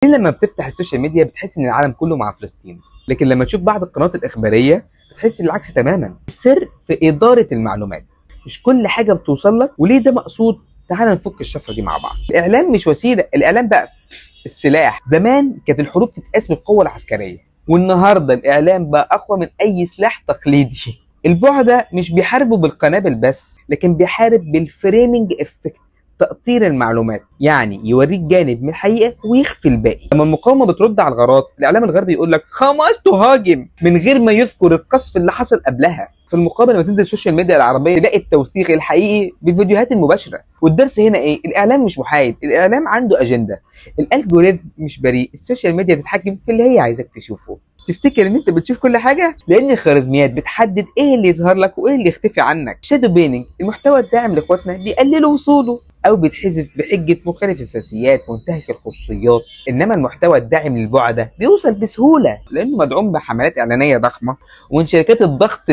ليه لما بتفتح السوشيال ميديا بتحس ان العالم كله مع فلسطين، لكن لما تشوف بعض القنوات الاخباريه بتحس بالعكس تماما؟ السر في اداره المعلومات، مش كل حاجه بتوصل لك. وليه ده مقصود؟ تعال نفك الشفره دي مع بعض. الاعلام مش وسيله، الاعلام بقى السلاح. زمان كانت الحروب تتقاس بالقوه العسكريه، والنهارده الاعلام بقى اقوى من اي سلاح تقليدي. البعدة مش بيحاربوا بالقنابل بس، لكن بيحارب بالفريمنج افكت، تقطير المعلومات. يعني يوريك جانب من الحقيقه ويخفي الباقي. لما المقاومه بترد على الغارات، الاعلام الغربي يقول لك حماس تهاجم من غير ما يذكر القصف اللي حصل قبلها. في المقابل لما تنزل السوشيال ميديا العربيه تلاقي التوثيق الحقيقي بالفيديوهات المباشره. والدرس هنا ايه؟ الاعلام مش محايد، الاعلام عنده اجنده. الالجوريثم مش بريء، السوشيال ميديا تتحكم في اللي هي عايزاك تشوفه. تفتكر ان انت بتشوف كل حاجه؟ لان الخوارزميات بتحدد ايه اللي يظهر لك وايه اللي يختفي عنك. شادو بيننج، المحتوى الداعم لاخواتنا بيقللوا وصوله او بيتحذف بحجه مخالف السياسيات منتهك الخصوصيات. انما المحتوى الداعم للبعده بيوصل بسهوله لانه مدعوم بحملات اعلانيه ضخمه ومن شركات الضغط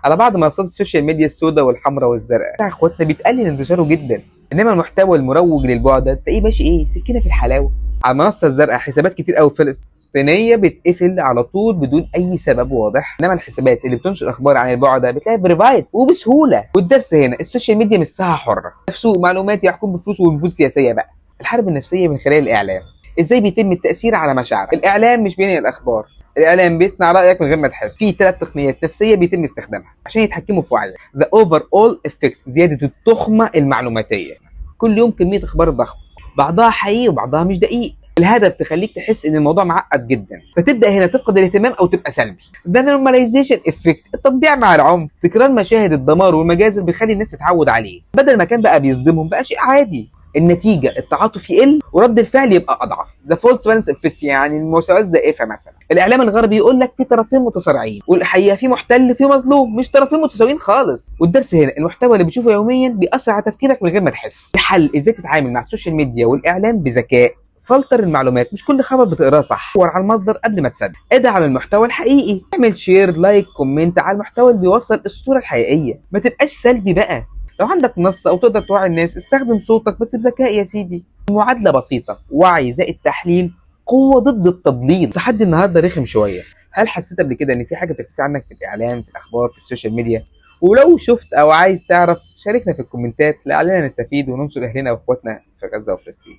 على بعض منصات السوشيال ميديا السوداء والحمراء والزرقاء. بتاع اخواتنا بيتقلل انتشاره جدا. انما المحتوى المروج للبعده تلاقيه ماشي ايه؟ سكينه في الحلاوه. على المنصه الزرقاء حسابات كتير قوي فلسطينيه بتقفل على طول بدون اي سبب واضح، انما الحسابات اللي بتنشر اخبار عن البعده بتلاقي فيريفايد وبسهوله. والدرس هنا السوشيال ميديا مش ساحه حره، سوق معلومات يحكم بفلوس ونفوذ سياسيه. بقى الحرب النفسيه من خلال الاعلام، ازاي بيتم التاثير على مشاعرك. الاعلام مش بينقل الاخبار، الاعلام بيصنع رايك من غير ما تحس. في 3 تقنيات نفسيه بيتم استخدامها عشان يتحكموا في وعيك. ذا اوفر اول افكت، زياده التخمه المعلوماتيه. كل يوم كميه اخبار ضخمه، بعضها حقيقي وبعضها مش دقيق. الهدف تخليك تحس ان الموضوع معقد جدا، فتبدا هنا تفقد الاهتمام او تبقى سلبي. ده نورماليزيشن افكت، التطبيع مع العمق. تكرار مشاهد الدمار والمجازر بيخلي الناس تتعود عليه، بدل ما كان بقى بيصدمهم بقى شيء عادي. النتيجه التعاطف يقل ورد الفعل يبقى اضعف. ذا فولس بالانس افكت، يعني المساواه الزائفه. مثلا الاعلام الغربي يقول لك في طرفين متصارعين، والحقيقه في محتل في مظلوم، مش طرفين متساويين خالص. والدرس هنا المحتوى اللي بتشوفه يوميا بيأثر على تفكيرك من غير ما تحس. الحل ازاي تتعامل مع السوشيال ميديا والاعلام بذكاء. فلتر المعلومات، مش كل خبر بتقراه صح. دور على المصدر قبل ما تصدق. ادعم المحتوى الحقيقي، اعمل شير لايك كومنت على المحتوى اللي بيوصل الصوره الحقيقيه. ما تبقاش سلبي بقى. لو عندك منصه او تقدر توعي الناس استخدم صوتك بس بذكاء يا سيدي. المعادله بسيطه، وعي زائد تحليل قوه ضد التضليل. تحدي النهارده رخم شويه. هل حسيت قبل كده ان في حاجه بتختفي عنك في الاعلام، في الاخبار، في السوشيال ميديا؟ ولو شفت او عايز تعرف شاركنا في الكومنتات لعلنا نستفيد وننصر اهلنا واخواتنا في غزه وفلسطين.